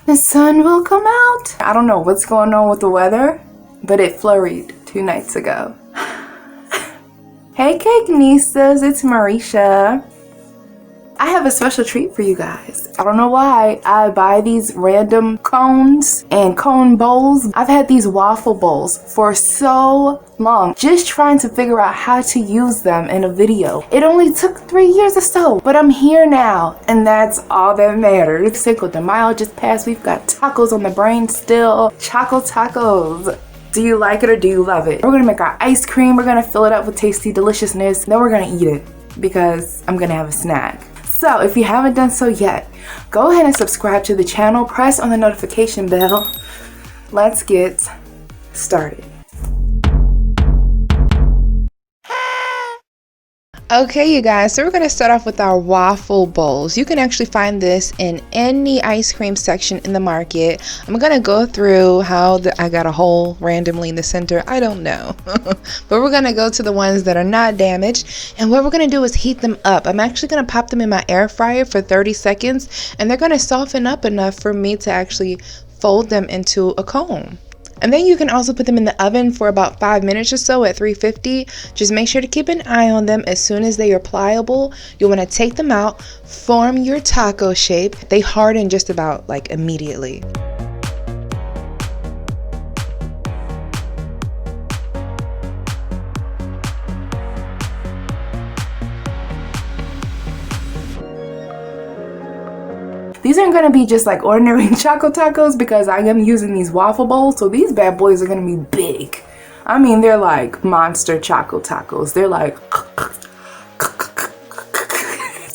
the sun will come out. I don't know what's going on with the weather, but it flurried 2 nights ago. Hey Cake Nistas, it's Marisha. I have a special treat for you guys. I don't know why I buy these random cones and cone bowls. I've had these waffle bowls for so long, just trying to figure out how to use them in a video. It only took 3 years or so, but I'm here now, and that's all that matters. Cinco de Mayo just passed. We've got tacos on the brain still. Choco tacos. Do you like it or do you love it? We're gonna make our ice cream. We're gonna fill it up with tasty deliciousness. Then we're gonna eat it because I'm gonna have a snack. So if you haven't done so yet, go ahead and subscribe to the channel, press on the notification bell. Let's get started. Okay, you guys, so we're going to start off with our waffle bowls. You can actually find this in any ice cream section in the market. I'm going to go through how I got a hole randomly in the center. I don't know. But we're going to go to the ones that are not damaged. And what we're going to do is heat them up. I'm actually going to pop them in my air fryer for 30 seconds. And they're going to soften up enough for me to actually fold them into a cone. And then you can also put them in the oven for about 5 minutes or so at 350. Just make sure to keep an eye on them. As soon as they are pliable, you want to take them out, form your taco shape. They harden just about like immediately. These aren't gonna be just like ordinary Choco tacos because I am using these waffle bowls, so these bad boys are gonna be big. I mean, they're like monster Choco tacos. They're like,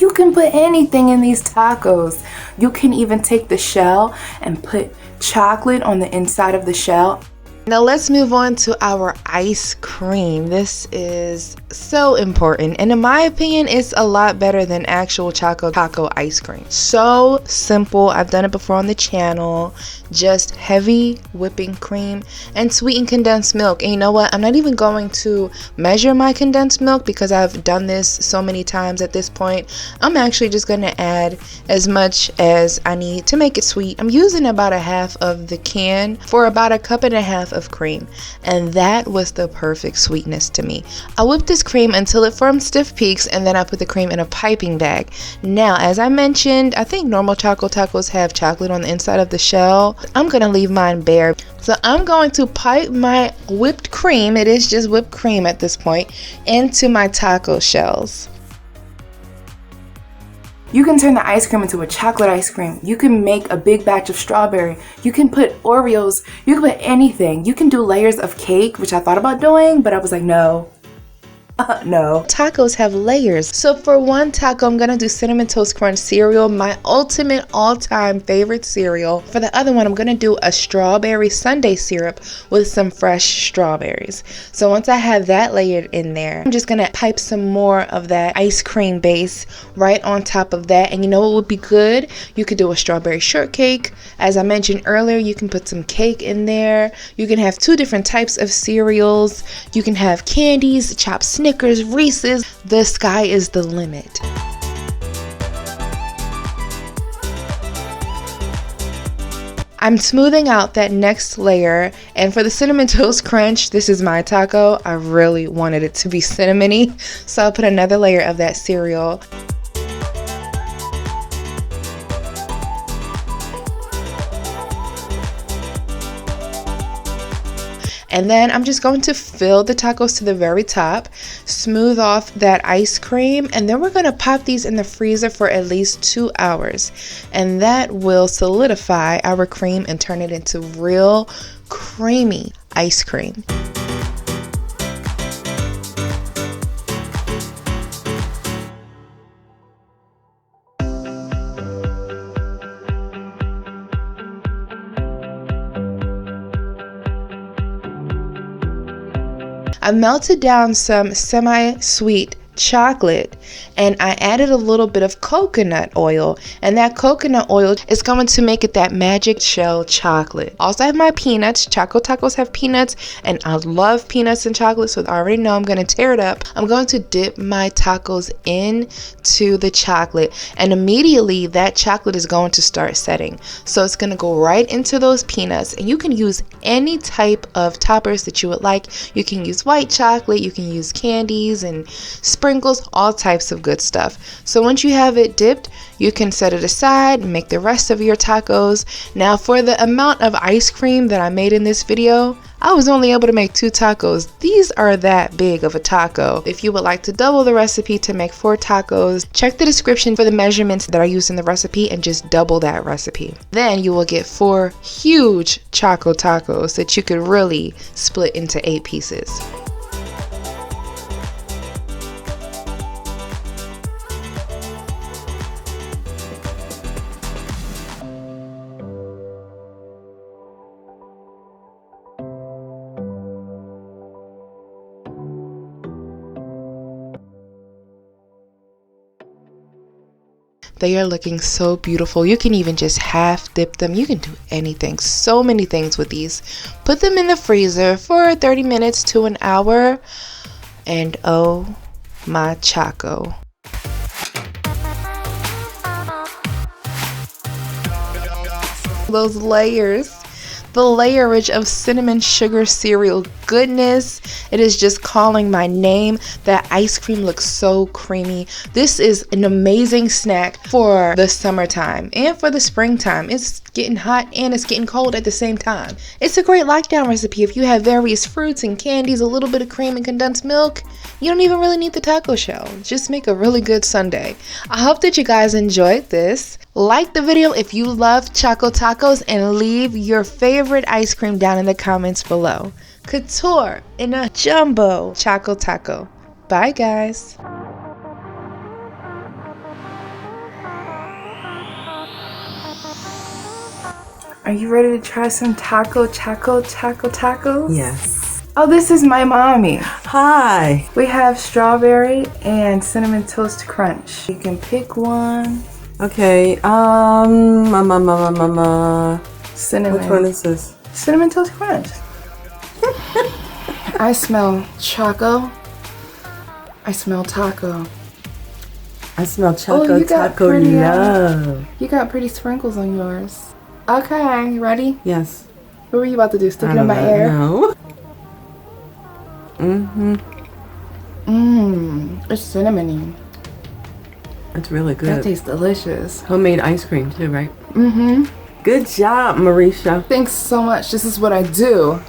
you can put anything in these tacos. You can even take the shell and put chocolate on the inside of the shell. Now let's move on to our ice cream. This is so important, and in my opinion, it's a lot better than actual Choco taco ice cream. So simple. I've done it before on the channel. Just heavy whipping cream and sweetened condensed milk. And you know what? I'm not even going to measure my condensed milk because I've done this so many times at this point. I'm actually just going to add as much as I need to make it sweet. I'm using about 1/2 of the can for about 1.5 cups of cream, and that was the perfect sweetness to me. I whipped this cream until it formed stiff peaks, and then I put the cream in a piping bag. Now, as I mentioned, I think normal Choco tacos have chocolate on the inside of the shell. I'm gonna leave mine bare, so I'm going to pipe my whipped cream, it is just whipped cream at this point, into my taco shells. You can turn the ice cream into a chocolate ice cream. You can make a big batch of strawberry. You can put Oreos. You can put anything. You can do layers of cake, which I thought about doing, but I was like, no. No. Tacos have layers. So for one taco, I'm gonna do Cinnamon Toast Crunch cereal, my ultimate all-time favorite cereal. For the other one, I'm gonna do a strawberry sundae syrup with some fresh strawberries. So once I have that layered in there, I'm just gonna pipe some more of that ice cream base right on top of that. And you know what would be good? You could do a strawberry shortcake. As I mentioned earlier, you can put some cake in there. You can have 2 different types of cereals. You can have candies, chopped Snickers, Reese's. The sky is the limit. I'm smoothing out that next layer, and for the Cinnamon Toast Crunch, this is my taco. I really wanted it to be cinnamony, so I'll put another layer of that cereal. And then I'm just going to fill the tacos to the very top, smooth off that ice cream, and then we're going to pop these in the freezer for at least 2 hours. And that will solidify our cream and turn it into real creamy ice cream. I melted down some semi-sweet chocolate, and I added a little bit of coconut oil, and that coconut oil is going to make it that magic shell chocolate. Also, I have my peanuts. Choco tacos have peanuts, and I love peanuts and chocolate, so I already know I'm going to tear it up. I'm going to dip my tacos into the chocolate, and immediately that chocolate is going to start setting. So it's going to go right into those peanuts, and you can use any type of toppers that you would like. You can use white chocolate, you can use candies and sprinkles, all types of good stuff. So once you have it dipped, you can set it aside and make the rest of your tacos. Now for the amount of ice cream that I made in this video, I was only able to make 2 tacos. These are that big of a taco. If you would like to double the recipe to make 4 tacos, check the description for the measurements that I used in the recipe and just double that recipe. Then you will get 4 huge Choco tacos that you could really split into 8 pieces. They are looking so beautiful. You can even just half dip them. You can do anything. So many things with these. Put them in the freezer for 30 minutes to an hour. And oh my Choco. Those layers. The layerage of cinnamon sugar cereal goodness. It is just calling my name. That ice cream looks so creamy. This is an amazing snack for the summertime and for the springtime. It's getting hot and it's getting cold at the same time. It's a great lockdown recipe. If you have various fruits and candies, a little bit of cream and condensed milk, you don't even really need the taco shell. Just make a really good sundae. I hope that you guys enjoyed this. Like the video if you love Choco tacos and leave your favorite ice cream down in the comments below. Couture in a jumbo Choco taco. Bye guys. Are you ready to try some Choco tacos? Yes. Oh, this is my mommy. Hi. We have strawberry and cinnamon toast crunch. You can pick one. Okay. Cinnamon. Which one is this? Cinnamon toast crunch. I smell choco. I smell taco. I smell Choco you got taco pretty, love. You got pretty sprinkles on yours. Okay, you ready? Yes. What were you about to do? Stick it in my hair? No. It's cinnamony. It's really good. That tastes delicious. Homemade ice cream too, right? Mm-hmm. Good job, Marisha. Thanks so much. This is what I do.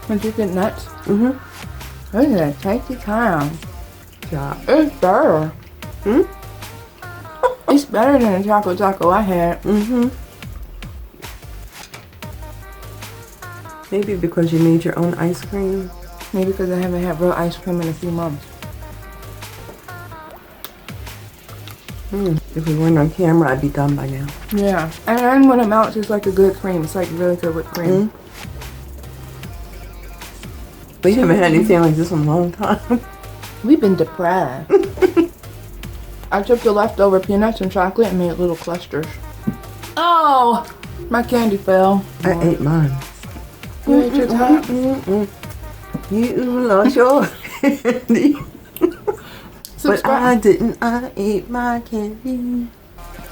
Would you get nuts? This is a tasty time. Job. It's better. It's better than the Choco taco I had. Maybe because you made your own ice cream. Maybe because I haven't had real ice cream in a few months. If we weren't on camera, I'd be done by now. Yeah. And then when it melts, it's like a good cream. It's like really good whipped cream. We haven't had anything like this in a long time. We've been deprived. I took the leftover peanuts and chocolate and made little clusters. Oh! My candy fell. I ate mine. You ate your top? You lost your candy. But I didn't. I ate my candy.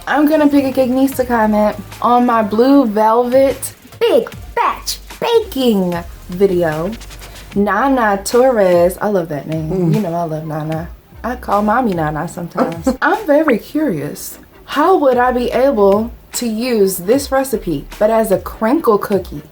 I'm gonna pick a Cagnista comment on my blue velvet big batch baking video. Nana Torres. I love that name. You know I love Nana. I call mommy Nana sometimes. I'm very curious. How would I be able to use this recipe but as a crinkle cookie?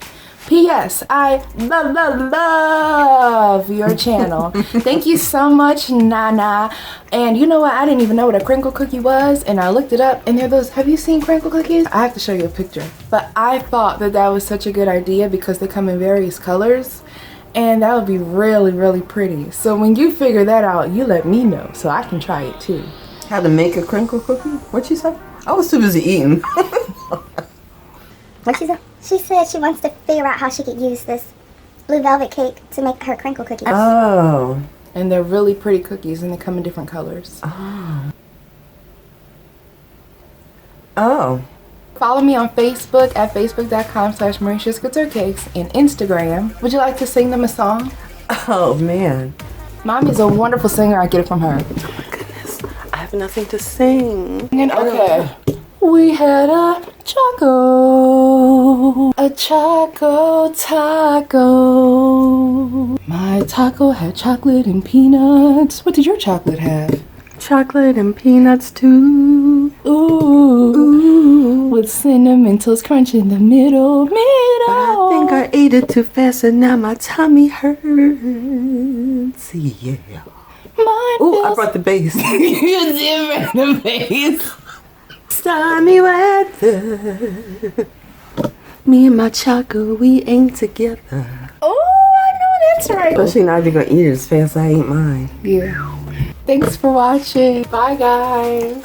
P.S. I love your channel. Thank you so much, Nana. And you know what? I didn't even know what a crinkle cookie was, and I looked it up, and they're those. Have you seen crinkle cookies? I have to show you a picture. But I thought that that was such a good idea because they come in various colors, and that would be really, really pretty. So when you figure that out, you let me know so I can try it too. How to make a crinkle cookie? What'd she say? I was too busy eating. What'd she say? She said she wants to figure out how she could use this blue velvet cake to make her crinkle cookies. Oh. And they're really pretty cookies, and they come in different colors. Oh. Follow me on Facebook at facebook.com/MarishasCoutureCakes and Instagram. Would you like to sing them a song? Oh, man. Mommy's a wonderful singer. I get it from her. I have nothing to sing. Okay. We had a Choco taco. My taco had chocolate and peanuts. What did your chocolate have? Chocolate and peanuts too. Ooh. With cinnamon toast crunch in the middle. I think I ate it too fast and now my tummy hurts. Yeah. Mine Ooh, I feels- brought the bass. You did bring the bass. Stormy weather. Me and my Choco, we ain't together. Oh, I know that's right. Especially now you're gonna eat it as fast as I ate mine. Yeah. Thanks for watching. Bye, guys.